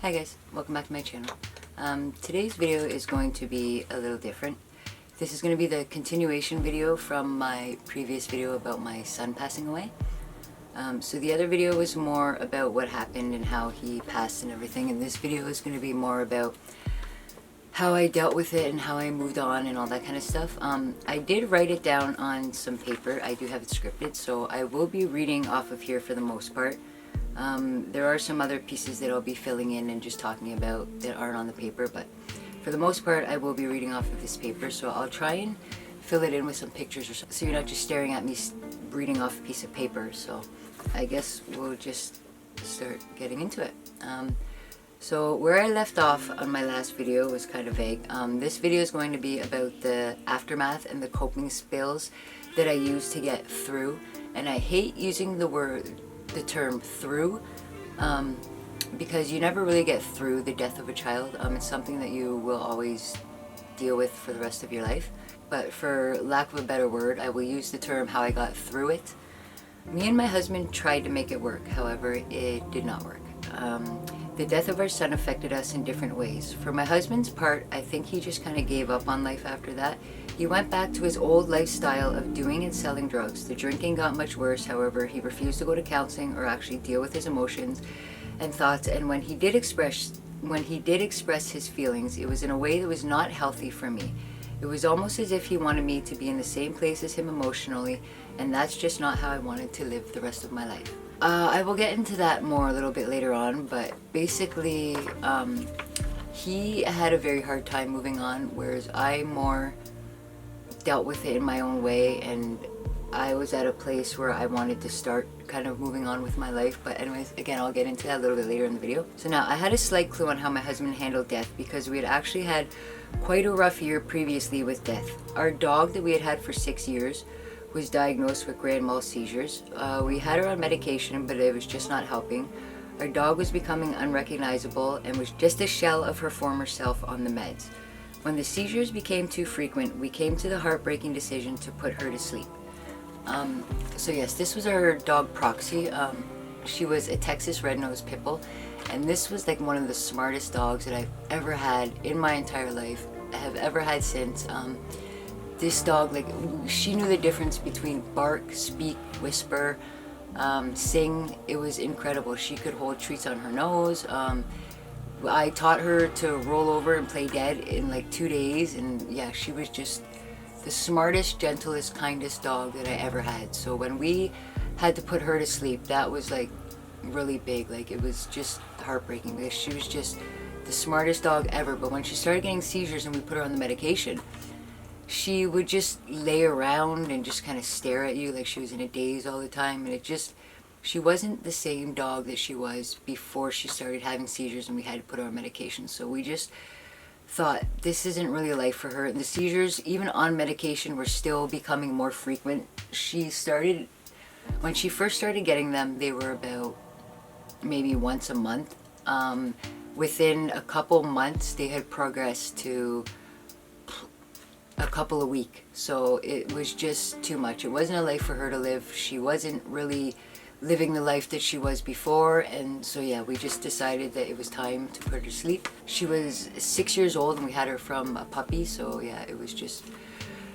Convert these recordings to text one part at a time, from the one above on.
Hi guys, welcome back to my channel. Today's video is going to be a little different. This is going to be the continuation video from my previous video about my son passing away. So the other video was more about what happened and how he passed and everything, and this video is going to be more about how I dealt with it and how I moved on and all that kind of stuff. I did write it down on some paper. I do have it scripted, so I will be reading off of here for the most part. There are some other pieces that I'll be filling in and just talking about that aren't on the paper, but for the most part I will be reading off of this paper, so I'll try and fill it in with some pictures or something, so you're not just staring at me reading off a piece of paper. So I guess we'll just start getting into it. So where I left off on my last video was kind of vague. This video is going to be about the aftermath and the coping skills that I used to get through, and I hate using the term through, because you never really get through the death of a child. It's something that you will always deal with for the rest of your life, but for lack of a better word, I will use the term how I got through it. Me and my husband tried to make it work, however it did not work. The death of our son affected us in different ways. For my husband's part, I think he just kind of gave up on life after that. He went back to his old lifestyle of doing and selling drugs. The drinking got much worse, however, he refused to go to counseling or actually deal with his emotions and thoughts, and when he did express his feelings, it was in a way that was not healthy for me. It was almost as if he wanted me to be in the same place as him emotionally, and that's just not how I wanted to live the rest of my life. I will get into that more a little bit later on, but basically he had a very hard time moving on, whereas I more dealt with it in my own way, and I was at a place where I wanted to start kind of moving on with my life. But anyways, again, I'll get into that a little bit later in the video. So now I had a slight clue on how my husband handled death, because we had actually had quite a rough year previously with death. Our dog that we had had for 6 years was diagnosed with grand mal seizures. We had her on medication, but it was just not helping. Our dog was becoming unrecognizable and was just a shell of her former self on the meds. When the seizures became too frequent, we came to the heartbreaking decision to put her to sleep. So yes, this was our dog Proxy. She was a Texas Red-Nosed Pit Bull, and this was like one of the smartest dogs that I've ever had in my entire life, have ever had since. This dog, like, she knew the difference between bark, speak, whisper, sing. It was incredible. She could hold treats on her nose. I taught her to roll over and play dead in like 2 days, and yeah, she was just the smartest, gentlest, kindest dog that I ever had. So when we had to put her to sleep, that was like really big. Like, it was just heartbreaking, because she was just the smartest dog ever. But when she started getting seizures and we put her on the medication, she would just lay around and just kind of stare at you like she was in a daze all the time, and she wasn't the same dog that she was before she started having seizures and we had to put her on medication. So we just thought, this isn't really a life for her. And the seizures, even on medication, were still becoming more frequent. When she first started getting them, they were about maybe once a month. Within a couple months, they had progressed to a couple a week. So it was just too much. It wasn't a life for her to live. She wasn't really living the life that she was before, and so yeah, we just decided that it was time to put her to sleep. She was 6 years old and we had her from a puppy, so yeah, it was just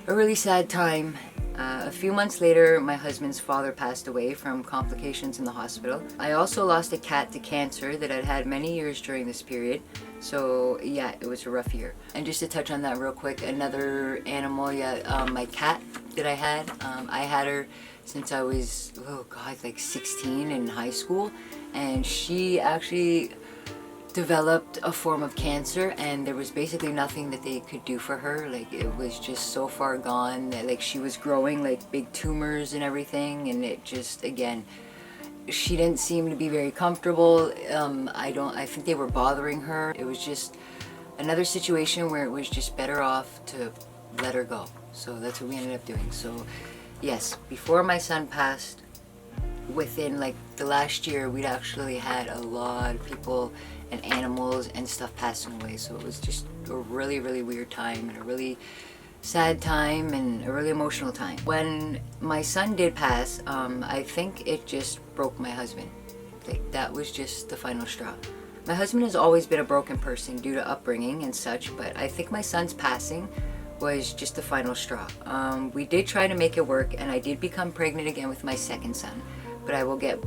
a really sad time. A few months later, my husband's father passed away from complications in the hospital. I also lost a cat to cancer that I'd had many years during this period. So yeah, it was a rough year. And just to touch on that real quick, another animal, my cat that I had her since I was, like 16 in high school. And she actually developed a form of cancer, and there was basically nothing that they could do for her. Like, it was just so far gone that like she was growing like big tumors and everything, and it just, again, she didn't seem to be very comfortable. I think they were bothering her. It was just another situation where it was just better off to let her go. So that's what we ended up doing. So yes, before my son passed, within like the last year, we'd actually had a lot of people and animals and stuff passing away. So it was just a really, really weird time, and a really sad time, and a really emotional time. When my son did pass, I think it just broke my husband. Like, that was just the final straw. My husband has always been a broken person due to upbringing and such, but I think my son's passing was just the final straw. We did try to make it work, and I did become pregnant again with my second son, but I will get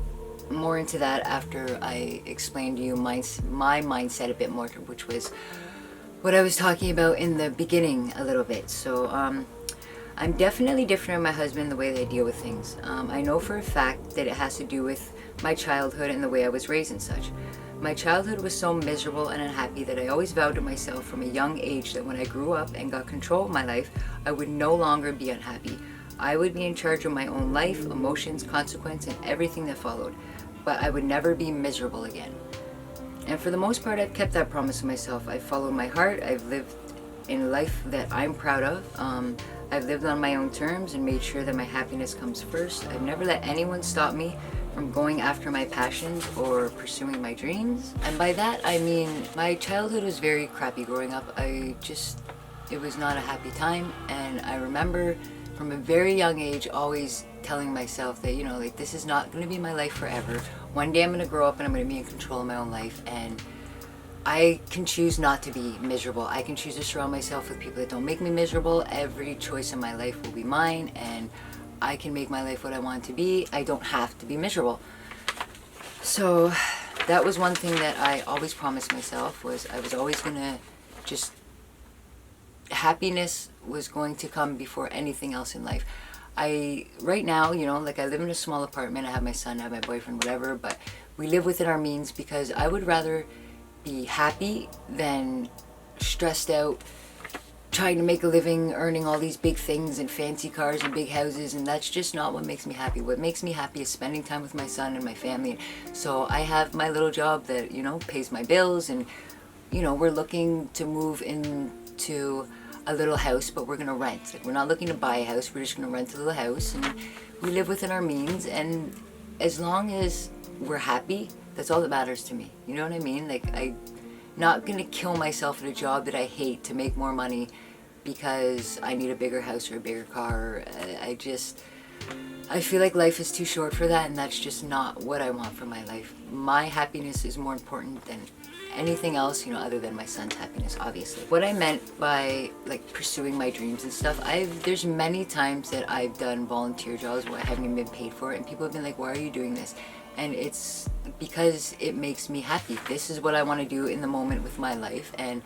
more into that after I explain to you my mindset a bit more, which was what I was talking about in the beginning a little bit. So I'm definitely different than my husband in the way that I deal with things. I know for a fact that it has to do with my childhood and the way I was raised and such. My childhood was so miserable and unhappy that I always vowed to myself from a young age that when I grew up and got control of my life, I would no longer be unhappy. I would be in charge of my own life, emotions, consequence, and everything that followed, but I would never be miserable again. And for the most part, I've kept that promise to myself. I've followed my heart. I've lived in a life that I'm proud of. I've lived on my own terms and made sure that my happiness comes first. I've never let anyone stop me from going after my passions or pursuing my dreams. And by that, I mean my childhood was very crappy growing up. It was not a happy time. And I remember from a very young age always telling myself that, like, this is not going to be my life forever. One day I'm going to grow up and I'm going to be in control of my own life. And I can choose not to be miserable. I can choose to surround myself with people that don't make me miserable. Every choice in my life will be mine, and I can make my life what I want it to be. I don't have to be miserable. So that was one thing that I always promised myself, was I was always going to just, happiness was going to come before anything else in life. Right now, like, I live in a small apartment. I have my son, I have my boyfriend, whatever, but we live within our means because I would rather be happy than stressed out trying to make a living, earning all these big things and fancy cars and big houses, and that's just not what makes me happy. What makes me happy is spending time with my son and my family. So I have my little job that, pays my bills, and, we're looking to move into a little house, but we're going to rent. Like, we're not looking to buy a house, we're just going to rent a little house, and we live within our means, and as long as we're happy, that's all that matters to me. You know what I mean? Like, I'm not gonna kill myself at a job that I hate to make more money because I need a bigger house or a bigger car. I feel like life is too short for that, and that's just not what I want for my life. My happiness is more important than anything else, other than my son's happiness, obviously. What I meant by, like, pursuing my dreams and stuff, there's many times that I've done volunteer jobs where I haven't even been paid for it, and people have been like, why are you doing this? And it's because it makes me happy. This is what I want to do in the moment with my life. And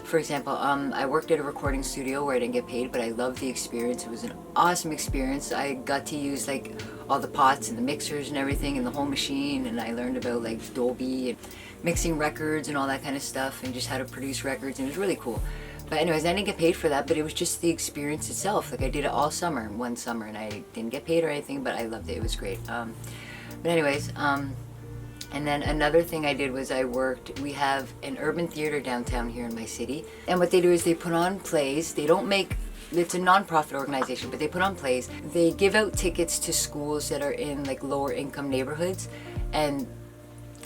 for example, I worked at a recording studio where I didn't get paid, but I loved the experience. It was an awesome experience. I got to use, like, all the pots and the mixers and everything and the whole machine, and I learned about, like, Dolby and mixing records and all that kind of stuff, and just how to produce records, and it was really cool. But anyways, I didn't get paid for that, but it was just the experience itself. Like, I did it all summer, one summer, and I didn't get paid or anything, but I loved it. It was great. But anyways, and then another thing I did was we have an urban theater downtown here in my city. And what they do is they put on plays. It's a non-profit organization, but they put on plays. They give out tickets to schools that are in, like, lower income neighborhoods, and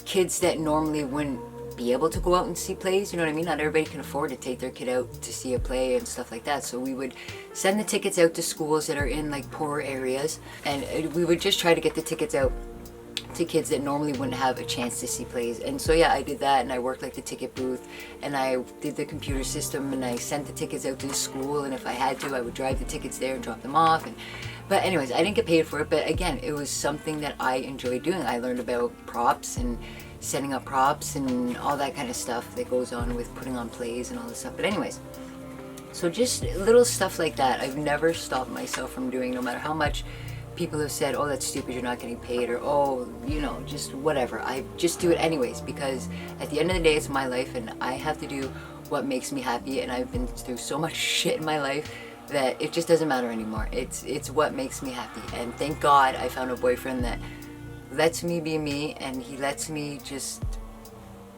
kids that normally wouldn't be able to go out and see plays, you know what I mean? Not everybody can afford to take their kid out to see a play and stuff like that. So we would send the tickets out to schools that are in, like, poorer areas, and we would just try to get the tickets out to kids that normally wouldn't have a chance to see plays. And so yeah, I did that, and I worked, like, the ticket booth, and I did the computer system, and I sent the tickets out to the school, and if I had to, I would drive the tickets there and drop them off. But anyways, I didn't get paid for it, but again, it was something that I enjoyed doing. I learned about props and setting up props and all that kind of stuff that goes on with putting on plays and all this stuff. But anyways, so just little stuff like that I've never stopped myself from doing, no matter how much people have said, oh, that's stupid, you're not getting paid, or, oh, just whatever. I just do it anyways, because at the end of the day, it's my life, and I have to do what makes me happy, and I've been through so much shit in my life that it just doesn't matter anymore. It's what makes me happy, and thank God I found a boyfriend that lets me be me, and he lets me just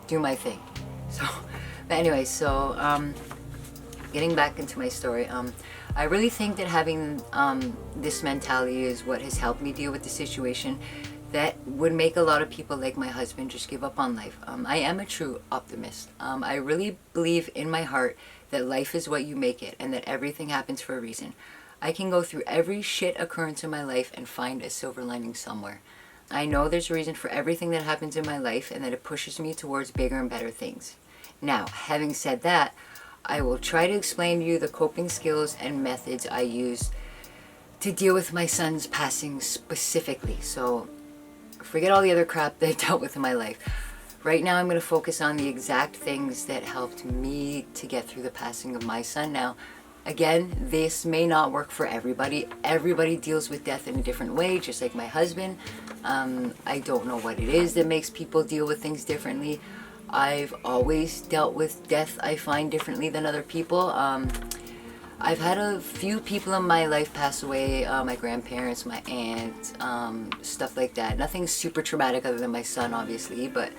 do my thing. So, but anyway, so getting back into my story, I really think that having this mentality is what has helped me deal with the situation that would make a lot of people like my husband just give up on life. I am a true optimist. I really believe in my heart that life is what you make it, and that everything happens for a reason. I can go through every shit occurrence in my life and find a silver lining somewhere. I know there's a reason for everything that happens in my life and that it pushes me towards bigger and better things. Now, having said that, I will try to explain to you the coping skills and methods I use to deal with my son's passing specifically. So forget all the other crap that I've dealt with in my life. Right now I'm going to focus on the exact things that helped me to get through the passing of my son. Now, again, this may not work for everybody. Everybody deals with death in a different way, just like my husband. I don't know what it is that makes people deal with things differently. I've always dealt with death, I find, differently than other people. I've had a few people in my life pass away, my grandparents, my aunt, stuff like that. Nothing super traumatic other than my son, obviously, but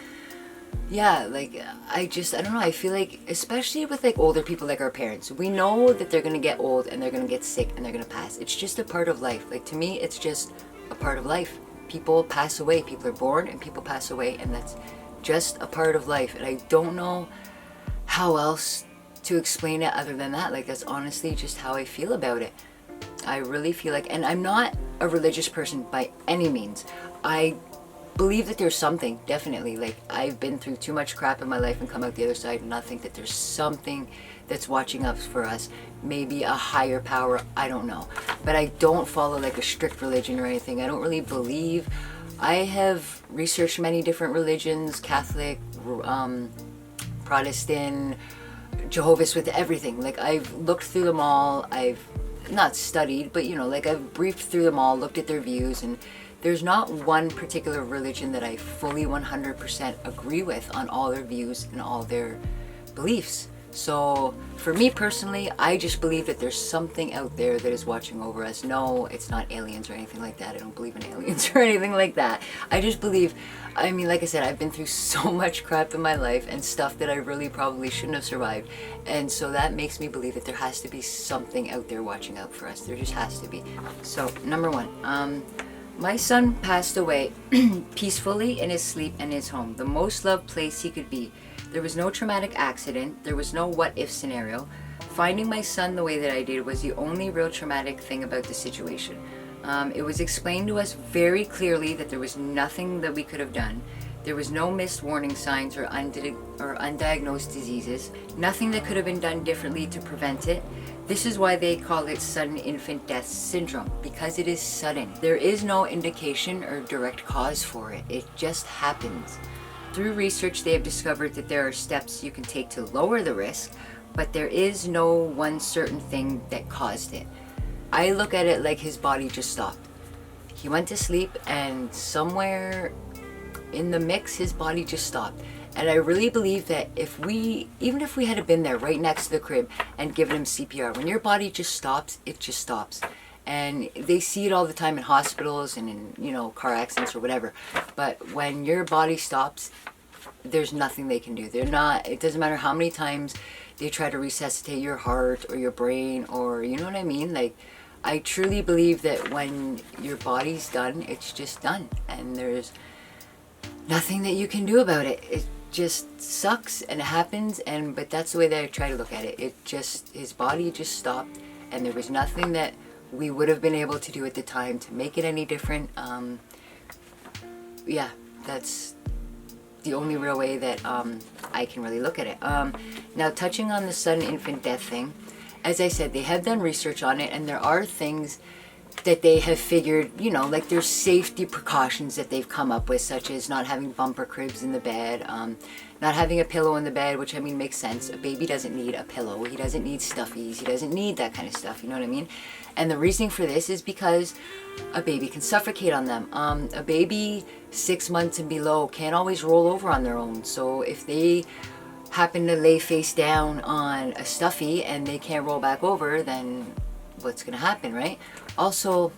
yeah, like, I don't know, I feel like, especially with like older people like our parents, we know that they're gonna get old and they're gonna get sick and they're gonna pass. It's just a part of life. Like, to me, it's just a part of life. People pass away, people are born and people pass away, and that's just a part of life. And I don't know how else to explain it other than that. Like, that's honestly just how I feel about it. I really feel like, and I'm not a religious person by any means. I believe that there's something, definitely. Like, I've been through too much crap in my life and come out the other side and not think that there's something that's watching up for us. Maybe a higher power, I don't know. But I don't follow like a strict religion or anything. I don't really believe. I have researched many different religions, Catholic, Protestant, Jehovah's, with everything. Like, I've looked through them all. I've not studied, but you know, like, I've briefed through them all, looked at their views, and there's not one particular religion that I fully 100% agree with on all their views and all their beliefs. So for me personally, I just believe that there's something out there that is watching over us. No, it's not aliens or anything like that. I don't believe in aliens or anything like that. I just believe, I mean, like I said, I've been through so much crap in my life and stuff that I really probably shouldn't have survived. And so that makes me believe that there has to be something out there watching out for us. There just has to be. So number one, my son passed away peacefully in his sleep and his home, the most loved place he could be. There was no traumatic accident. There was no what-if scenario. Finding my son the way that I did was the only real traumatic thing about the situation. It was explained to us very clearly that there was nothing that we could have done. There was no missed warning signs or undiagnosed diseases. Nothing that could have been done differently to prevent it. This is why they call it sudden infant death syndrome, because it is sudden. There is no indication or direct cause for it. It just happens. Through research, they have discovered that there are steps you can take to lower the risk, but there is no one certain thing that caused it. I look at it like his body just stopped. He went to sleep, and somewhere in the mix, his body just stopped. And I really believe that even if we had been there right next to the crib and given him CPR, when your body just stops, it just stops. And they see it all the time in hospitals and in, you know, car accidents or whatever. But when your body stops, there's nothing they can do. It doesn't matter how many times they try to resuscitate your heart or your brain, or, you know what I mean? Like, I truly believe that when your body's done, it's just done. And there's nothing that you can do about it. It just sucks and it happens, but that's the way that I try to look at it. His body just stopped, and there was nothing that we would have been able to do at the time to make it any different. Yeah, that's the only real way that I can really look at it. Now, touching on the sudden infant death thing, as I said, they have done research on it, and there are things that they have figured, you know, like there's safety precautions that they've come up with, such as not having bumper cribs in the bed, not having a pillow in the bed, which, I mean, makes sense. A baby doesn't need a pillow. He doesn't need stuffies. He doesn't need that kind of stuff, you know what I mean? And the reasoning for this is because a baby can suffocate on them. A baby 6 months and below can't always roll over on their own. So if they happen to lay face down on a stuffy and they can't roll back over, then what's going to happen, right? Also,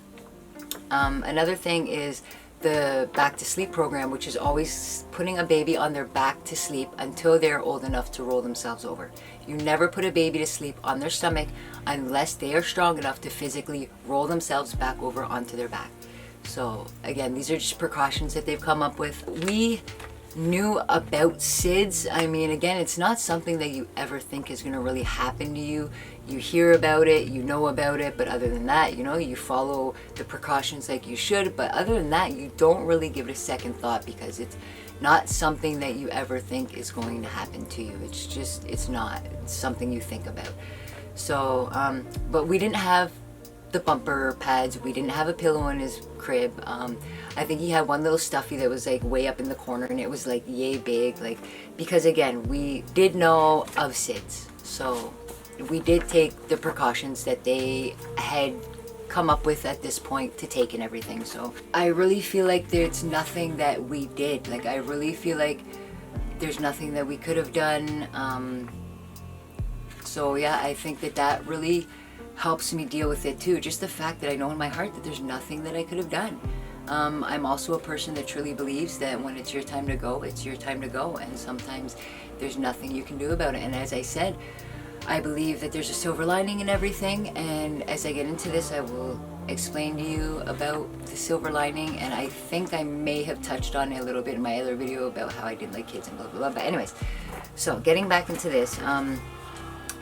another thing is the back to sleep program, which is always putting a baby on their back to sleep until they're old enough to roll themselves over. You never put a baby to sleep on their stomach unless they are strong enough to physically roll themselves back over onto their back. So again, these are just precautions that they've come up with. We new about SIDS, I mean, again, it's not something that you ever think is going to really happen to you. You hear about it, you know about it, but other than that, you know, you follow the precautions like you should, but other than that, you don't really give it a second thought because it's not something that you ever think is going to happen to you. It's just, it's not. It's something you think about. So, but we didn't have the bumper pads. We didn't have a pillow in his crib. I think he had one little stuffy that was like way up in the corner, and it was like yay big, like, because again, we did know of SIDS. So we did take the precautions that they had come up with at this point to take and everything. So I really feel like there's nothing that we did. Like, I really feel like there's nothing that we could have done. So yeah, I think that that really helps me deal with it too. Just the fact that I know in my heart that there's nothing that I could have done. I'm also a person that truly believes that when it's your time to go, it's your time to go. And sometimes there's nothing you can do about it. And as I said, I believe that there's a silver lining in everything. And as I get into this, I will explain to you about the silver lining. And I think I may have touched on it a little bit in my other video about how I didn't like kids and blah, blah, blah. But anyways, so getting back into this,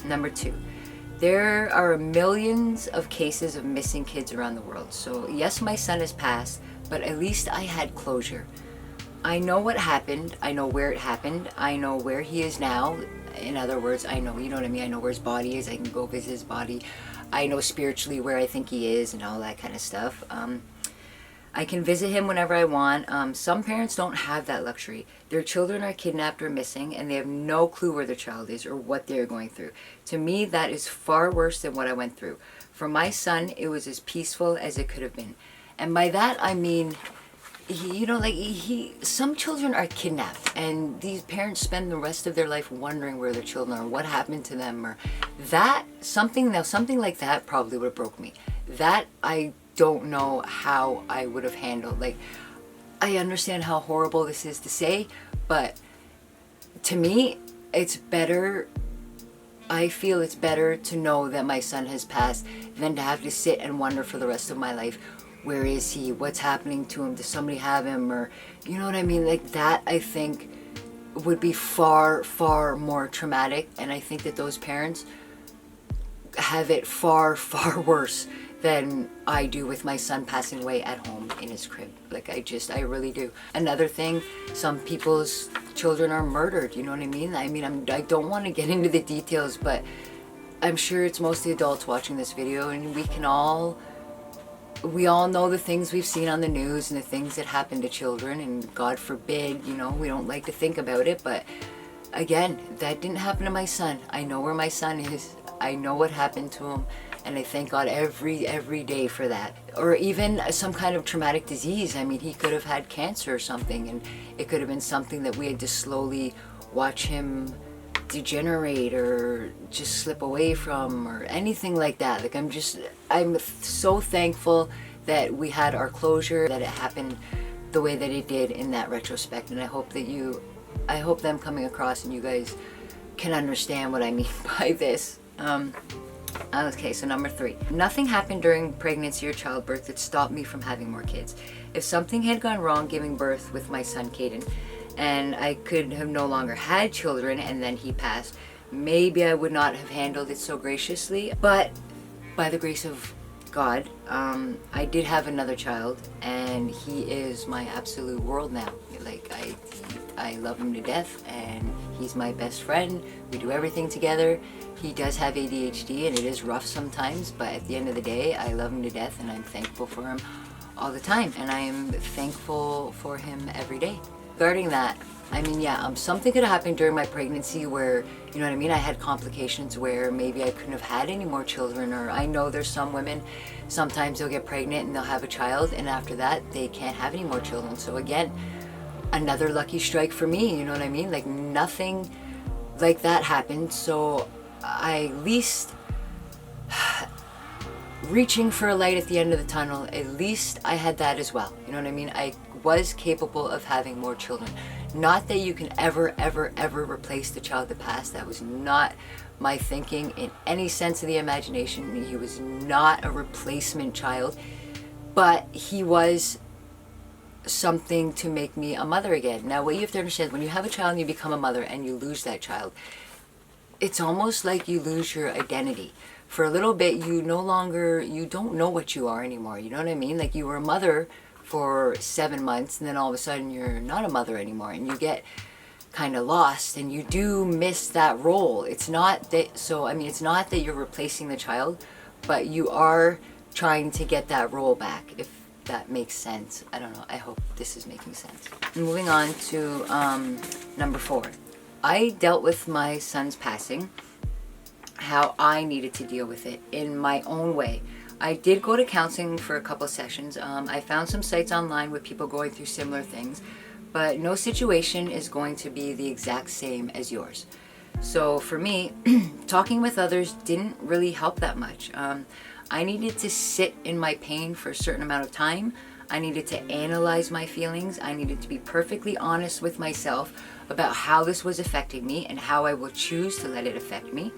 number 2. There are millions of cases of missing kids around the world. So yes, my son has passed, but at least I had closure. I know what happened. I know where it happened. I know where he is now. In other words, I know, you know what I mean? I know where his body is. I can go visit his body. I know spiritually where I think he is and all that kind of stuff. I can visit him whenever I want. Some parents don't have that luxury. Their children are kidnapped or missing, and they have no clue where their child is or what they're going through. To me, that is far worse than what I went through. For my son, it was as peaceful as it could have been. And by that, I mean, some children are kidnapped, and these parents spend the rest of their life wondering where their children are, what happened to them, or that, something like that probably would have broke me. That, I don't know how I would have handled. Like, I understand how horrible this is to say, but to me, it's better, I feel it's better to know that my son has passed than to have to sit and wonder for the rest of my life, where is he, what's happening to him, does somebody have him, or, you know what I mean? Like, that, I think, would be far, far more traumatic, and I think that those parents have it far, far worse than I do with my son passing away at home in his crib. Like, I really do. Another thing, some people's children are murdered, you know what I mean? I don't want to get into the details, but I'm sure it's mostly adults watching this video, and we all know the things we've seen on the news and the things that happen to children, and God forbid, you know, we don't like to think about it, but again, that didn't happen to my son. I know where my son is. I know what happened to him, and I thank God every day for that. Or even some kind of traumatic disease. I mean, he could have had cancer or something, and it could have been something that we had to slowly watch him degenerate or just slip away from, or anything like that. Like, I'm so thankful that we had our closure, that it happened the way that it did in that retrospect, and I hope that I'm coming across and you guys can understand what I mean by this. Okay, so number 3. Nothing happened during pregnancy or childbirth that stopped me from having more kids. If something had gone wrong giving birth with my son Caden, and I could have no longer had children, and then he passed, maybe I would not have handled it so graciously. But by the grace of God, I did have another child, and he is my absolute world now. Like, I love him to death, and he's my best friend. We do everything together. He does have ADHD, and it is rough sometimes, but at the end of the day, I love him to death, and I'm thankful for him all the time, and I am thankful for him every day. Regarding that, I mean, yeah, something could have happened during my pregnancy where, you know what I mean, I had complications where maybe I couldn't have had any more children, or I know there's some women, sometimes they'll get pregnant and they'll have a child, and after that, they can't have any more children. So again, another lucky strike for me, you know what I mean? Like, nothing like that happened, so I at least, reaching for a light at the end of the tunnel, at least I had that as well. You know what I mean? I was capable of having more children. Not that you can ever replace the child that passed. That was not my thinking in any sense of the imagination. He was not a replacement child, but he was something to make me a mother again. Now, what you have to understand, when you have a child and you become a mother and you lose that child, it's almost like you lose your identity. For a little bit, you don't know what you are anymore. You know what I mean? Like, you were a mother for 7 months, and then all of a sudden you're not a mother anymore, and you get kind of lost, and you do miss that role. It's not that, so I mean, it's not that you're replacing the child, but you are trying to get that role back, if that makes sense. I don't know, I hope this is making sense. Moving on to number 4. I dealt with my son's passing, how I needed to deal with it in my own way. I did go to counseling for a couple sessions. I found some sites online with people going through similar things, but no situation is going to be the exact same as yours. So for me, talking with others didn't really help that much. I needed to sit in my pain for a certain amount of time. I needed to analyze my feelings. I needed to be perfectly honest with myself about how this was affecting me and how I will choose to let it affect me.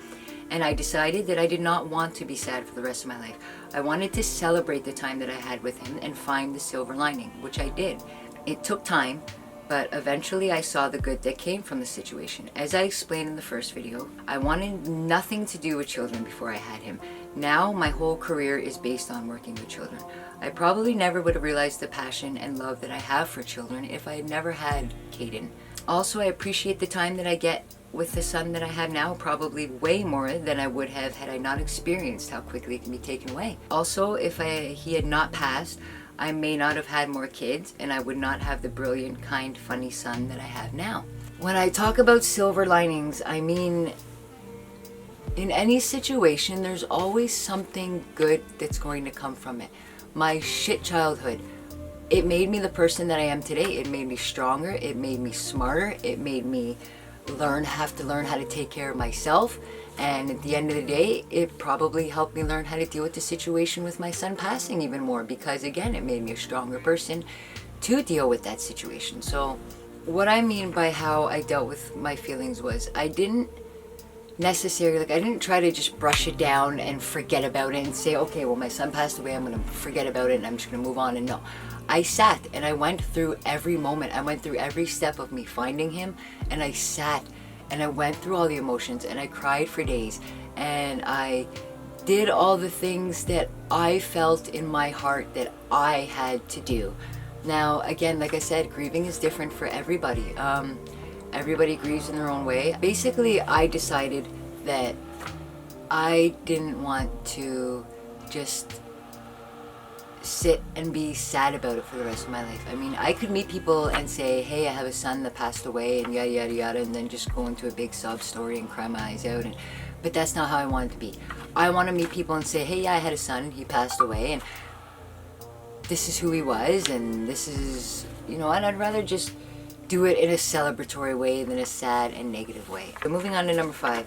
And I decided that I did not want to be sad for the rest of my life. I wanted to celebrate the time that I had with him and find the silver lining, which I did. It took time, but eventually I saw the good that came from the situation. As I explained in the first video, I wanted nothing to do with children before I had him. Now my whole career is based on working with children. I probably never would have realized the passion and love that I have for children if I had never had Caden. Also, I appreciate the time that I get with the son that I have now, probably way more than I would have had I not experienced how quickly it can be taken away. Also, if he had not passed, I may not have had more kids, and I would not have the brilliant, kind, funny son that I have now. When I talk about silver linings, I mean, in any situation, there's always something good that's going to come from it. My shit childhood, it made me the person that I am today. It made me stronger. It made me smarter. It made me have to learn how to take care of myself. And at the end of the day, it probably helped me learn how to deal with the situation with my son passing even more, because again, it made me a stronger person to deal with that situation. So what I mean by how I dealt with my feelings was, I didn't necessarily, I didn't try to just brush it down and forget about it and say, okay, well, my son passed away, I'm going to forget about it and I'm just going to move on. And no, I sat and I went through every moment. I went through every step of me finding him, and I sat and I went through all the emotions, and I cried for days, and I did all the things that I felt in my heart that I had to do. Now, again, like I said, grieving is different for everybody. Everybody grieves in their own way. Basically, I decided that I didn't want to just sit and be sad about it for the rest of my life. I mean, I could meet people and say, hey, I have a son that passed away and yada yada yada, and then just go into a big sob story and cry my eyes out, but that's not how I want it to be. I want to meet people and say, hey, yeah, I had a son, he passed away, and this is who he was, and this is, and I'd rather just do it in a celebratory way than a sad and negative way. But moving on to number 5.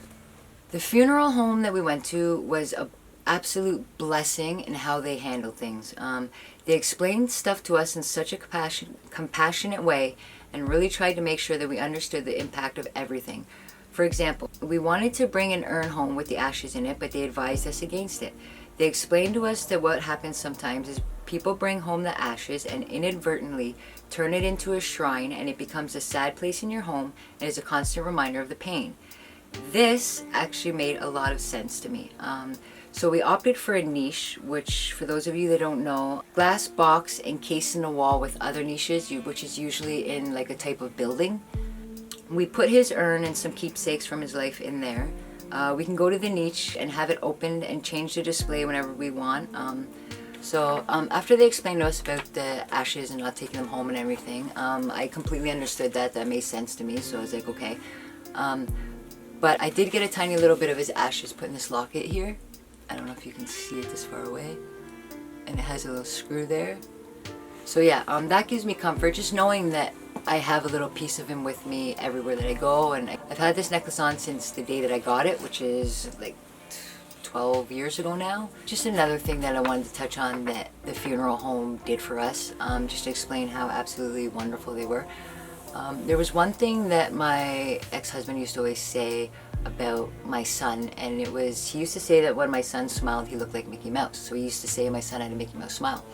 The funeral home that we went to was a absolute blessing in how they handled things. They explained stuff to us in such a compassionate way, and really tried to make sure that we understood the impact of everything. For example, we wanted to bring an urn home with the ashes in it, but they advised us against it. They explained to us that what happens sometimes is people bring home the ashes and inadvertently turn it into a shrine, and it becomes a sad place in your home and is a constant reminder of the pain. This actually made a lot of sense to me. So we opted for a niche, which, for those of you that don't know, glass box encased in a wall with other niches, which is usually in like a type of building. We put his urn and some keepsakes from his life in there. We can go to the niche and have it opened and change the display whenever we want. After they explained to us about the ashes and not taking them home and everything, I completely understood that. That made sense to me, so I was like, okay. But I did get a tiny little bit of his ashes put in this locket here. I don't know if you can see it this far away. And it has a little screw there. So yeah, that gives me comfort, just knowing that I have a little piece of him with me everywhere that I go. And I've had this necklace on since the day that I got it, which is like 12 years ago now. Just another thing that I wanted to touch on that the funeral home did for us, just to explain how absolutely wonderful they were. There was one thing that my ex-husband used to always say about my son, and it was, he used to say that when my son smiled he looked like Mickey Mouse, so he used to say my son had a Mickey Mouse smile.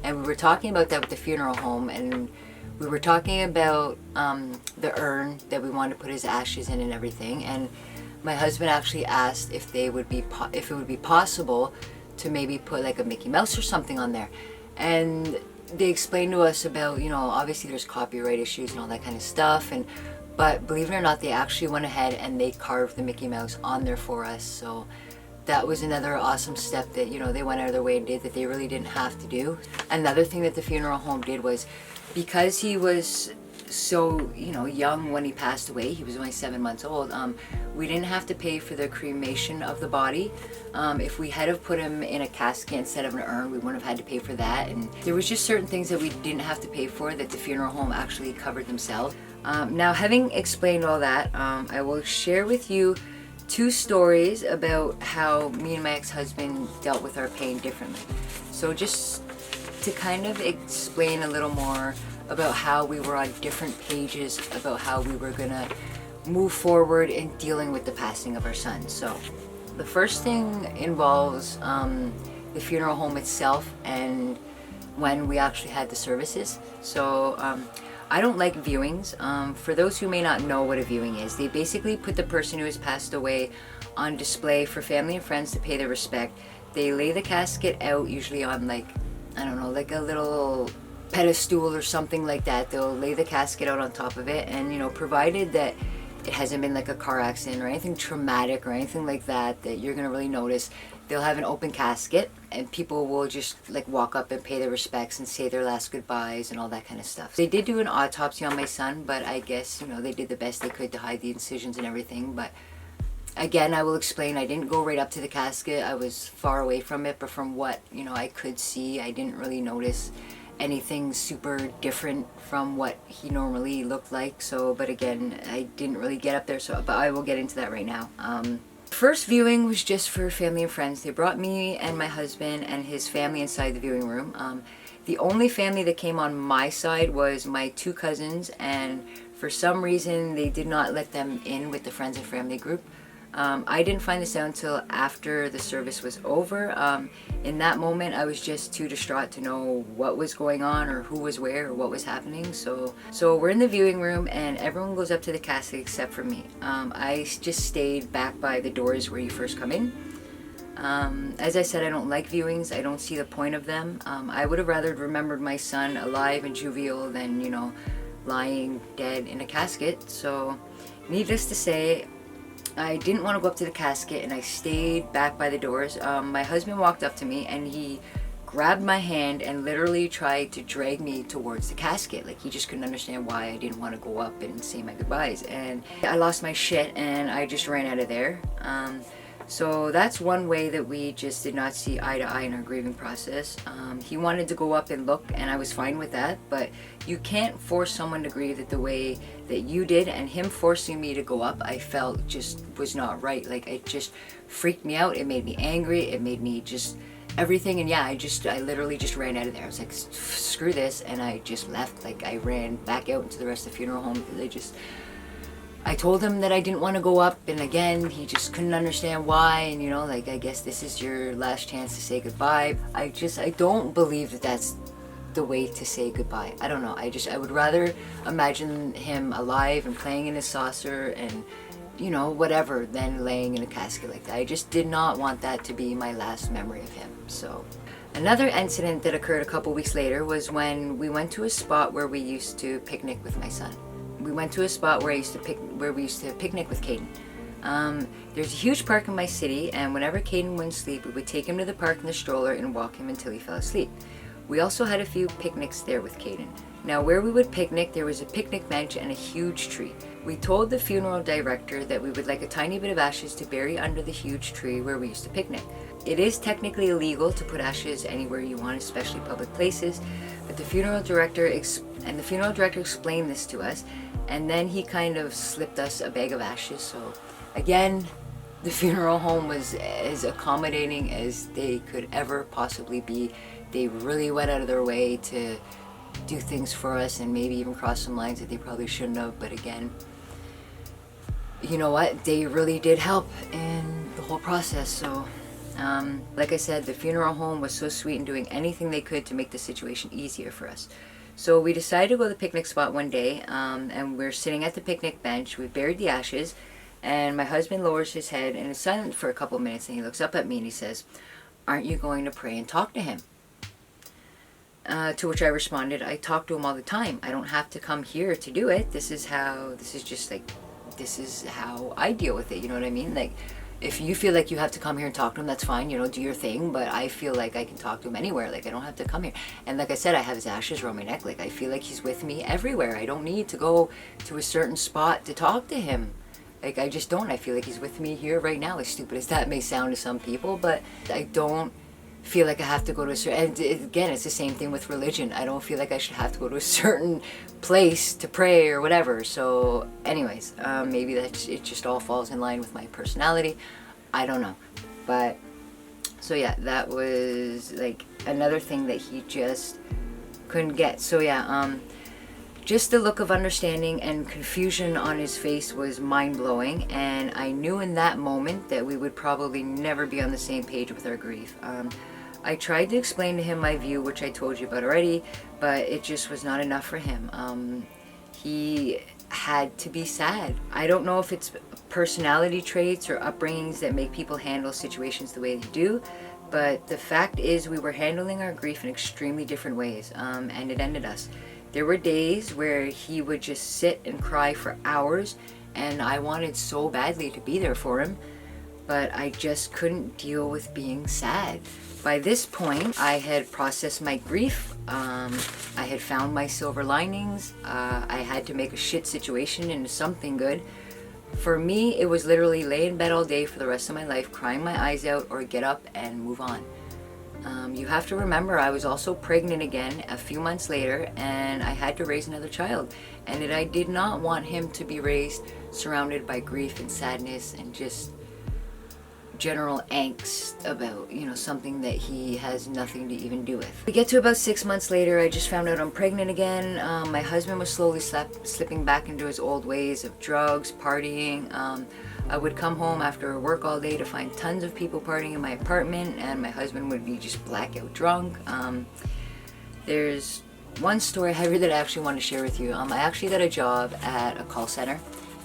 And we were talking about that with the funeral home, and we were talking about the urn that we wanted to put his ashes in and everything, and my husband actually asked if it would be possible to maybe put like a Mickey Mouse or something on there. And they explained to us about, you know, obviously there's copyright issues and all that kind of stuff, but believe it or not, they actually went ahead and they carved the Mickey Mouse on there for us. So that was another awesome step that, you know, they went out of their way and did, that they really didn't have to do. Another thing that the funeral home did was, because he was so, you know, young when he passed away, he was only 7 months old, we didn't have to pay for the cremation of the body. If we had have put him in a casket instead of an urn, we wouldn't have had to pay for that. And there was just certain things that we didn't have to pay for that the funeral home actually covered themselves. Now, having explained all that, I will share with you 2 stories about how me and my ex-husband dealt with our pain differently. So just to kind of explain a little more about how we were on different pages about how we were gonna move forward in dealing with the passing of our son. So the first thing involves the funeral home itself and when we actually had the services. So I don't like viewings. For those who may not know what a viewing is, they basically put the person who has passed away on display for family and friends to pay their respect. They lay the casket out, usually on like, I don't know, like a little pedestal or something like that. They'll lay the casket out on top of it, and, you know, provided that it hasn't been like a car accident or anything traumatic or anything like that that you're gonna really notice, they'll have an open casket and people will just like walk up and pay their respects and say their last goodbyes and all that kind of stuff. They did do an autopsy on my son, but I guess, you know, they did the best they could to hide the incisions and everything. But again, I will explain, I didn't go right up to the casket. I was far away from it, but from what, you know, I could see, I didn't really notice anything super different from what he normally looked like. So, but again, I didn't really get up there, so, but I will get into that right now. First viewing was just for family and friends. They brought me and my husband and his family inside the viewing room. The only family that came on my side was my 2 cousins, and for some reason they did not let them in with the friends and family group. I didn't find this out until after the service was over. In that moment, I was just too distraught to know what was going on or who was where or what was happening. So we're in the viewing room and everyone goes up to the casket except for me. I just stayed back by the doors where you first come in. As I said, I don't like viewings. I don't see the point of them. I would have rather remembered my son alive and jovial than, you know, lying dead in a casket. So needless to say, I didn't want to go up to the casket and I stayed back by the doors. My husband walked up to me and he grabbed my hand and literally tried to drag me towards the casket. Like, he just couldn't understand why I didn't want to go up and say my goodbyes. And I lost my shit and I just ran out of there. So that's one way that we just did not see eye to eye in our grieving process. He wanted to go up and look and I was fine with that, but you can't force someone to grieve it the way that you did, and him forcing me to go up, I felt just was not right. Like, it just freaked me out. It made me angry. It made me just everything. And yeah, I literally just ran out of there. I was like, screw this, and I just left. Like, I ran back out into the rest of the funeral home because I told him that I didn't want to go up, and again, he just couldn't understand why, and, you know, like, I guess this is your last chance to say goodbye. I don't believe that that's the way to say goodbye. I don't know. I would rather imagine him alive and playing in his saucer and, you know, whatever, than laying in a casket like that. I just did not want that to be my last memory of him. So another incident that occurred a couple weeks later was when we went to a spot where we used to picnic with my son. We went to a spot where we used to picnic with Caden. There's a huge park in my city, and whenever Caden went to sleep, we would take him to the park in the stroller and walk him until he fell asleep. We also had a few picnics there with Caden. Now, where we would picnic, there was a picnic bench and a huge tree. We told the funeral director that we would like a tiny bit of ashes to bury under the huge tree where we used to picnic. It is technically illegal to put ashes anywhere you want, especially public places, but the funeral director explained this to us, and then he kind of slipped us a bag of ashes. So again, the funeral home was as accommodating as they could ever possibly be. They really went out of their way to do things for us and maybe even cross some lines that they probably shouldn't have. But again, you know what, they really did help in the whole process. So like I said, the funeral home was so sweet in doing anything they could to make the situation easier for us. So we decided to go to the picnic spot one day, and we're sitting at the picnic bench. We buried the ashes, and my husband lowers his head and is silent for a couple of minutes, and he looks up at me and he says, "Aren't you going to pray and talk to him?" To which I responded, "I talk to him all the time. I don't have to come here to do it. This is how I deal with it. You know what I mean? Like, if you feel like you have to come here and talk to him, that's fine, you know, do your thing, but I feel like I can talk to him anywhere. Like, I don't have to come here." And like I said, I have his ashes around my neck. Like, I feel like he's with me everywhere. I don't need to go to a certain spot to talk to him. Like, I just don't. I feel like he's with me here right now, as stupid as that may sound to some people, but I don't feel like I have to go to a certain, and again, it's the same thing with religion. I don't feel like I should have to go to a certain place to pray or whatever. So anyways, maybe it just all falls in line with my personality. I don't know. But so yeah, that was like another thing that he just couldn't get. So yeah, just the look of understanding and confusion on his face was mind-blowing, and I knew in that moment that we would probably never be on the same page with our grief. I tried to explain to him my view, which I told you about already, but it just was not enough for him. He had to be sad. I don't know if it's personality traits or upbringings that make people handle situations the way they do, but the fact is we were handling our grief in extremely different ways, and it ended us. There were days where he would just sit and cry for hours, and I wanted so badly to be there for him, but I just couldn't deal with being sad. By this point, I had processed my grief. I had found my silver linings. I had to make a shit situation into something good. For me, it was literally lay in bed all day for the rest of my life, crying my eyes out, or get up and move on. You have to remember, I was also pregnant again a few months later, and I had to raise another child, and I did not want him to be raised surrounded by grief and sadness and just general angst about, you know, something that he has nothing to even do with. We get to about 6 months later, I just found out I'm pregnant again. My husband was slowly slipping back into his old ways of drugs, partying. I would come home after work all day to find tons of people partying in my apartment, and my husband would be just blackout drunk. There's one story that I actually want to share with you. I actually got a job at a call center.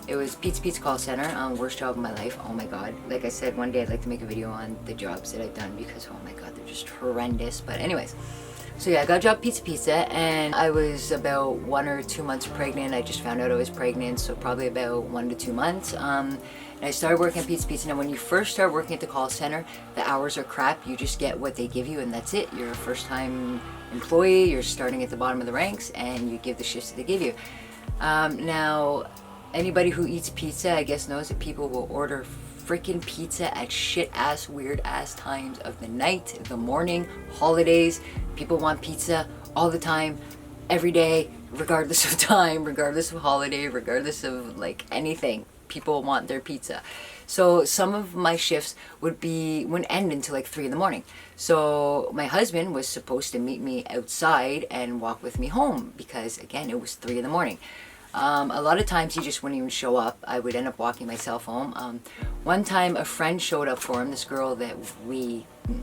It was Pizza call center. Worst job of my life. Oh my god. Like I said, one day I'd like to make a video on the jobs that I've done because oh my god, they're just horrendous. But anyways, so yeah, I got a job Pizza, and I was about 1 or 2 months pregnant. I just found out I was pregnant, so probably about 1 to 2 months. And I started working at Pizza. Now, when you first start working at the call center, the hours are crap. You just get what they give you, and that's it. You're a first-time employee. You're starting at the bottom of the ranks, and you give the shifts that they give you. Now, anybody who eats pizza, I guess, knows that people will order freaking pizza at shit-ass, weird-ass times of the night, the morning, holidays. People want pizza all the time, every day, regardless of time, regardless of holiday, regardless of, like, anything. People want their pizza. So some of my shifts wouldn't end until like 3 in the morning. So my husband was supposed to meet me outside and walk with me home because, again, it was 3 in the morning. A lot of times he just wouldn't even show up. I would end up walking myself home. One time a friend showed up for him, this girl that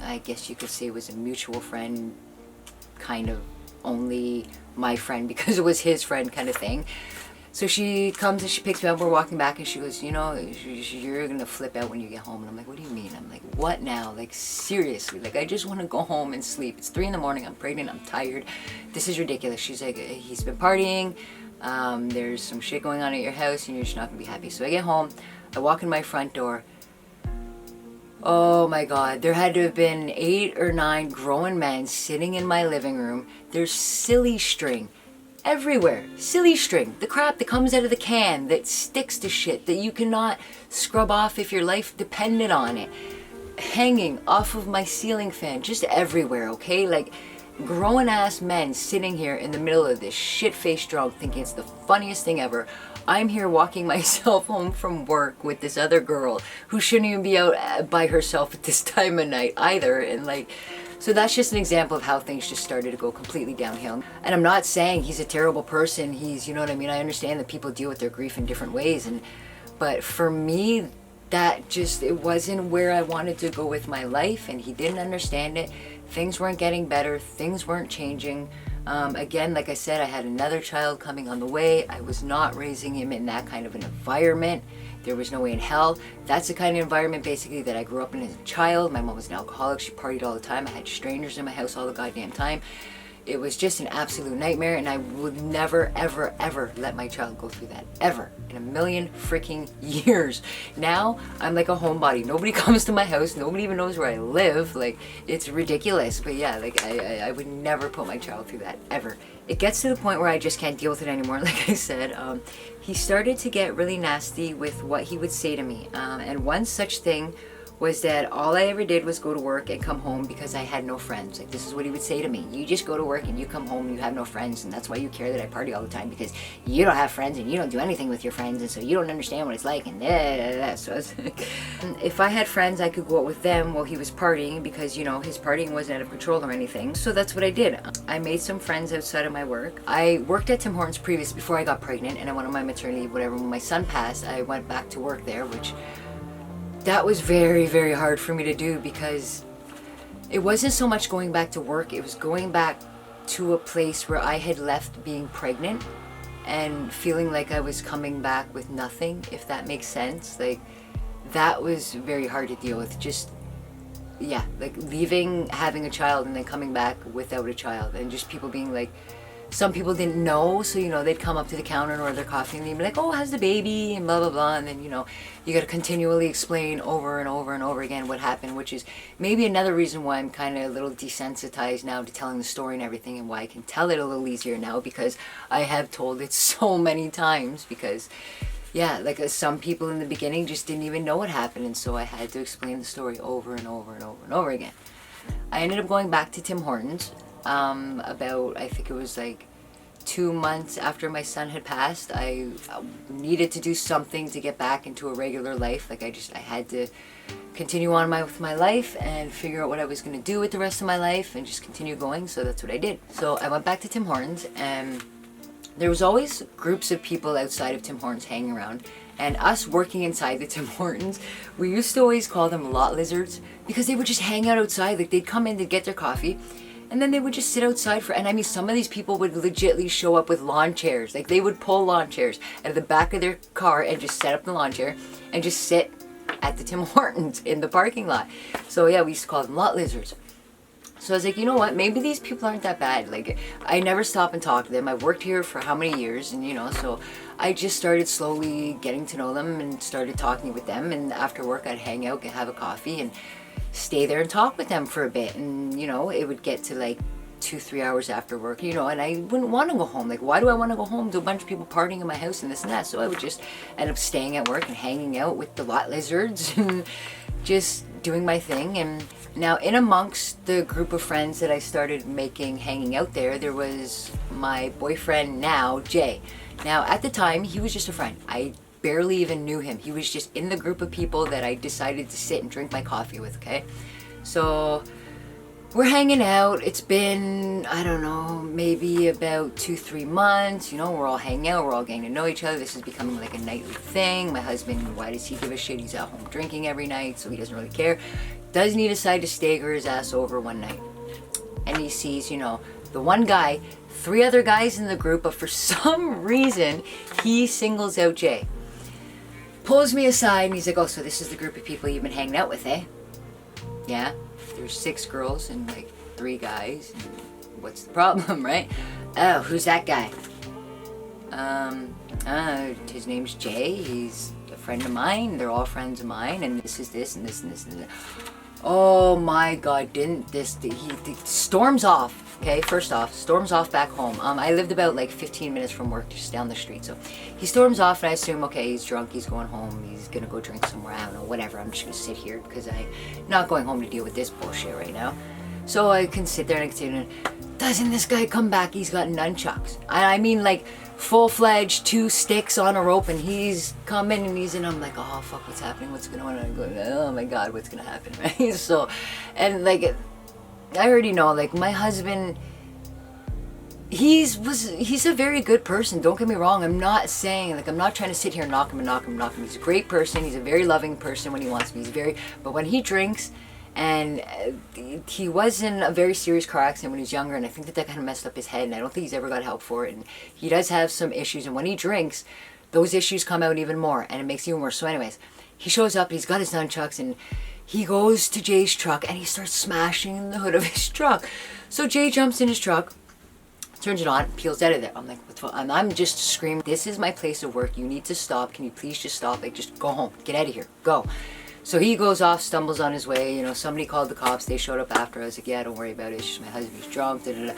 I guess you could say was a mutual friend, kind of only my friend because it was his friend kind of thing. So she comes and she picks me up, we're walking back, and she goes, you know, you're gonna flip out when you get home. And I'm like, what do you mean? I'm like, what now? Like, seriously, like, I just want to go home and sleep. It's 3 in the morning, I'm pregnant, I'm tired. This is ridiculous. She's like, he's been partying. There's some shit going on at your house and you're just not gonna be happy. So I get home, I walk in my front door. Oh my god, there had to have been 8 or 9 grown men sitting in my living room. There's silly string everywhere. Silly string, the crap that comes out of the can that sticks to shit that you cannot scrub off if your life depended on it, hanging off of my ceiling fan, just everywhere. Okay, like, grown ass men sitting here in the middle of this shit-faced drunk thinking it's the funniest thing ever. I'm here walking myself home from work with this other girl who shouldn't even be out by herself at this time of night either. And like, so that's just an example of how things just started to go completely downhill. And I'm not saying he's a terrible person. He's, you know what I mean? I understand that people deal with their grief in different ways, But for me, that just, it wasn't where I wanted to go with my life, and he didn't understand it. Things weren't getting better, things weren't changing. Again, like I said, I had another child coming on the way. I was not raising him in that kind of an environment. There was no way in hell. That's the kind of environment basically that I grew up in as a child. My mom was an alcoholic, she partied all the time. I had strangers in my house all the goddamn time. It was just an absolute nightmare, and I would never, ever, ever let my child go through that, ever, in a million freaking years. Now, I'm like a homebody. Nobody comes to my house. Nobody even knows where I live. Like, it's ridiculous. But yeah, like, I would never put my child through that, ever. It gets to the point where I just can't deal with it anymore, like I said. He started to get really nasty with what he would say to me. And one such thing was that all I ever did was go to work and come home because I had no friends. Like, this is what he would say to me. You just go to work and you come home and you have no friends, and that's why you care that I party all the time, because you don't have friends and you don't do anything with your friends, and so you don't understand what it's like, and So I was like, if I had friends, I could go out with them while he was partying, because, you know, his partying wasn't out of control or anything. So that's what I did. I made some friends outside of my work. I worked at Tim Hortons previous, before I got pregnant, and I went on my maternity leave, whatever. When my son passed, I went back to work there, which that was very, very hard for me to do, because it wasn't so much going back to work, it was going back to a place where I had left being pregnant and feeling like I was coming back with nothing, if that makes sense. Like, that was very hard to deal with. Just, yeah, like leaving, having a child, and then coming back without a child, and just people being like, some people didn't know, so, you know, they'd come up to the counter and order their coffee, and they'd be like, oh, how's the baby, and blah, blah, blah, and then, you know, you gotta continually explain over and over and over again what happened, which is maybe another reason why I'm kind of a little desensitized now to telling the story and everything, and why I can tell it a little easier now, because I have told it so many times, because, yeah, like some people in the beginning just didn't even know what happened, and so I had to explain the story over and over and over and over again. I ended up going back to Tim Hortons, about, I think it was like 2 months after my son had passed. I needed to do something to get back into a regular life. Like, I had to continue on with my life and figure out what I was going to do with the rest of my life and just continue going. So that's what I did. So I went back to Tim Hortons, and there was always groups of people outside of Tim Hortons hanging around. And us working inside the Tim Hortons, we used to always call them lot lizards, because they would just hang out outside. Like, they'd come in, they'd get their coffee, and then they would just sit outside and I mean, some of these people would legitly show up with lawn chairs. Like, they would pull lawn chairs out of the back of their car and just set up the lawn chair and just sit at the Tim Hortons in the parking lot. So yeah, we used to call them lot lizards. So I was like, you know what, maybe these people aren't that bad. Like, I never stop and talk to them. I've worked here for how many years, and, you know, so I just started slowly getting to know them and started talking with them, and after work I'd hang out, have a coffee, and stay there and talk with them for a bit. And, you know, it would get to like 2-3 hours after work, you know, and I wouldn't want to go home. Like, why do I want to go home to a bunch of people partying in my house and this and that? So I would just end up staying at work and hanging out with the lot lizards and just doing my thing. And now, in amongst the group of friends that I started making hanging out there, there was my boyfriend now, Jay. Now, at the time, he was just a friend. I barely even knew him. He was just in the group of people that I decided to sit and drink my coffee with, okay? So we're hanging out. It's been, I don't know, maybe about 2-3 months. You know, we're all hanging out. We're all getting to know each other. This is becoming like a nightly thing. My husband, why does he give a shit? He's at home drinking every night, so he doesn't really care. Doesn't he decide to stagger his ass over one night? And he sees, you know, the one guy, 3 other guys in the group, but for some reason, he singles out Jay. Pulls me aside, and he's like, oh, so this is the group of people you've been hanging out with, eh? Yeah, there's 6 girls and like 3 guys. What's the problem, right? Oh, who's that guy? His name's Jay. He's a friend of mine. They're all friends of mine, and this is this and this and this and this. Oh my God, didn't this, he storms off. Okay, first off, storms off back home. I lived about like 15 minutes from work, just down the street. So he storms off, and I assume, okay, he's drunk, he's going home, he's gonna go drink somewhere, I don't know, whatever. I'm just gonna sit here because I'm not going home to deal with this bullshit right now. So I can sit there and I can sit there, and doesn't this guy come back? He's got nunchucks. I mean, like, full-fledged 2 sticks on a rope, and he's coming, and he's in. I'm like, oh fuck, what's happening? What's going on? I'm going, oh my God, what's gonna happen, right? So, and like, I already know, like, my husband, he's a very good person. Don't get me wrong. I'm not saying, like, I'm not trying to sit here and knock him and knock him and knock him. He's a great person. He's a very loving person when he wants to be. But when he drinks, and he was in a very serious car accident when he was younger, and I think that kind of messed up his head, and I don't think he's ever got help for it. And he does have some issues, and when he drinks, those issues come out even more, and it makes it even worse. So anyways, he shows up, and he's got his nunchucks, and he goes to Jay's truck, and he starts smashing the hood of his truck. So Jay jumps in his truck, turns it on, peels out of there. I'm like, what's wrong? And I'm just screaming, this is my place of work. You need to stop. Can you please just stop? Like, just go home. Get out of here. Go. So he goes off, stumbles on his way. You know, somebody called the cops. They showed up after. I was like, yeah, don't worry about it. It's just my husband. He's drunk. Da, da, da.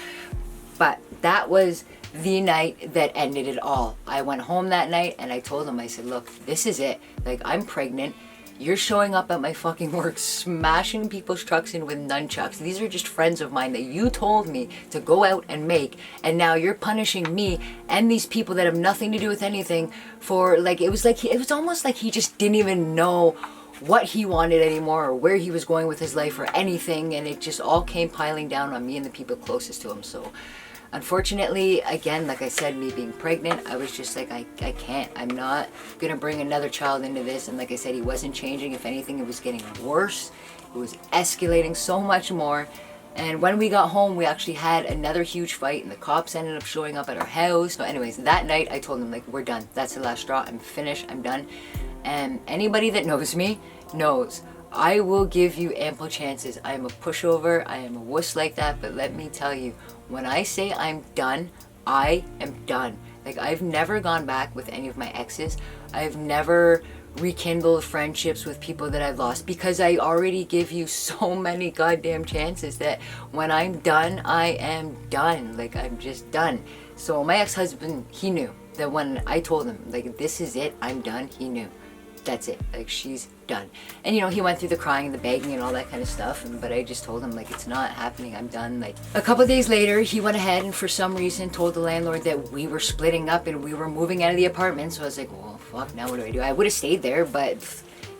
But that was the night that ended it all. I went home that night and I told him, I said, look, this is it. Like, I'm pregnant. You're showing up at my fucking work, smashing people's trucks in with nunchucks. These are just friends of mine that you told me to go out and make. And now you're punishing me and these people that have nothing to do with anything for, like, it was almost like he just didn't even know what he wanted anymore or where he was going with his life or anything. And it just all came piling down on me and the people closest to him. So unfortunately, again, like I said, me being pregnant, I was just like, I can't. I'm not going to bring another child into this. And like I said, he wasn't changing. If anything, it was getting worse. It was escalating so much more. And when we got home, we actually had another huge fight, and the cops ended up showing up at our house. So anyways, that night, I told him, like, we're done. That's the last straw. I'm finished. I'm done. And anybody that knows me knows I will give you ample chances. I am a pushover. I am a wuss like that. But let me tell you, when I say I'm done, I am done. Like, I've never gone back with any of my exes. I've never rekindled friendships with people that I've lost, because I already give you so many goddamn chances that when I'm done, I am done. Like, I'm just done. So my ex-husband, he knew that when I told him, like, this is it, I'm done, he knew. That's it. Like, she's done. And, you know, he went through the crying and the begging and all that kind of stuff. But I just told him, like, it's not happening. I'm done. Like, a couple of days later, he went ahead and for some reason told the landlord that we were splitting up and we were moving out of the apartment. So I was like, well, fuck, now what do I do? I would have stayed there, but,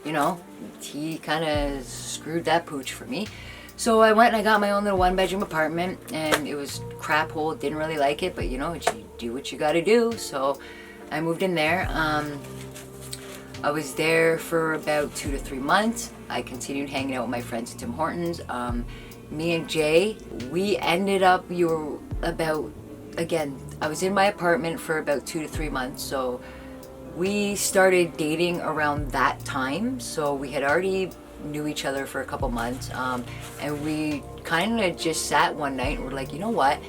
you know, he kind of screwed that pooch for me. So I went and I got my own little one-bedroom apartment, and it was crap hole. Didn't really like it, but, you know, you do what you got to do. So I moved in there. I was there for about 2 to 3 months. I continued hanging out with my friends at Tim Hortons. Me and Jay, we ended up, I was in my apartment for about 2 to 3 months. So we started dating around that time. So we had already knew each other for a couple months. And we kind of just sat one night and we're like, you know what?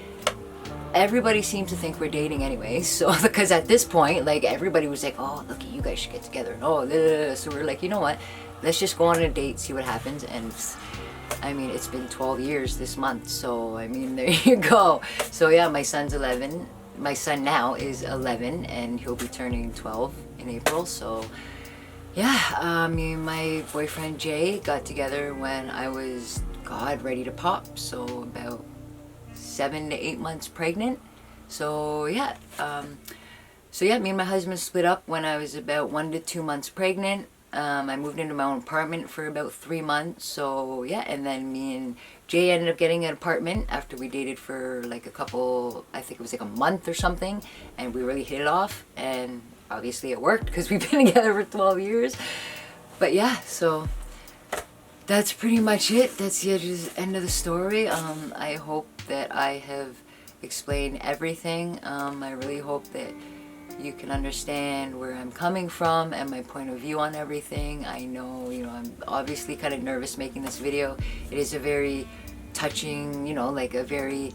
Everybody seems to think we're dating anyway, so because at this point, like, everybody was like, oh, look, you guys should get together, and oh, blah, blah, blah. So we're like, you know what, let's just go on a date, see what happens. And I mean, it's been 12 years this month, so I mean, there you go. So yeah, my son's 11. My son now is 11, and he'll be turning 12 in April. So yeah, me and my boyfriend Jay got together when I was, God, ready to pop. So about 7 to 8 months pregnant. So yeah, me and my husband split up when I was about 1 to 2 months pregnant. I moved into my own apartment for about 3 months. So yeah, and then me and Jay ended up getting an apartment after we dated for like I think it was like a month or something, and we really hit it off, and obviously it worked because we've been together for 12 years. But yeah, so that's pretty much it. That's the end of the story. I hope that I have explained everything. I really hope that you can understand where I'm coming from and my point of view on everything. I know, you know, I'm obviously kind of nervous making this video. It is a very touching, you know, like a very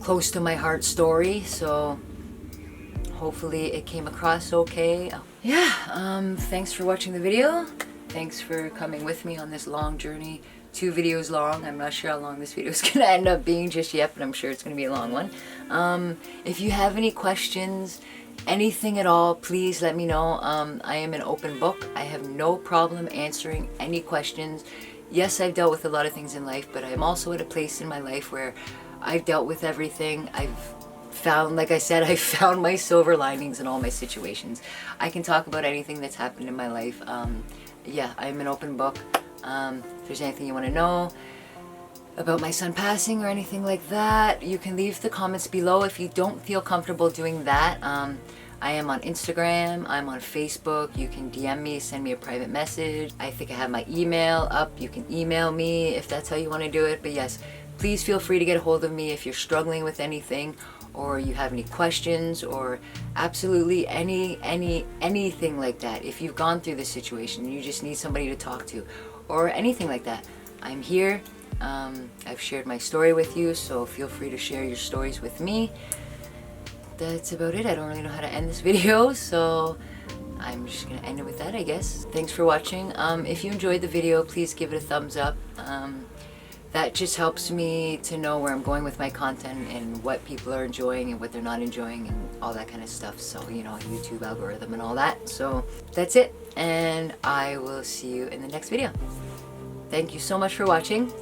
close to my heart story. So hopefully it came across okay. Yeah, thanks for watching the video. Thanks for coming with me on this long journey. 2 videos long. I'm not sure how long this video is going to end up being just yet, but I'm sure it's going to be a long one. If you have any questions, anything at all, please let me know. I am an open book. I have no problem answering any questions. Yes, I've dealt with a lot of things in life, but I'm also at a place in my life where I've dealt with everything. I've found, like I said, I found my silver linings in all my situations. I can talk about anything that's happened in my life. Yeah, I'm an open book. If there's anything you want to know, about my son passing or anything like that, you can leave the comments below. If you don't feel comfortable doing that, I am on Instagram, I'm on Facebook. You can DM me, send me a private message. I think I have my email up. You can email me if that's how you want to do it. But yes, please feel free to get a hold of me if you're struggling with anything, or you have any questions, or absolutely anything like that. If you've gone through this situation, you just need somebody to talk to, or anything like that, I'm here. I've shared my story with you, so feel free to share your stories with me. That's about it. I don't really know how to end this video, so I'm just gonna end it with that, I guess. Thanks for watching. If you enjoyed the video, please give it a thumbs up. That just helps me to know where I'm going with my content and what people are enjoying and what they're not enjoying and all that kind of stuff. So, you know, YouTube algorithm and all that. So that's it, and I will see you in the next video. Thank you so much for watching.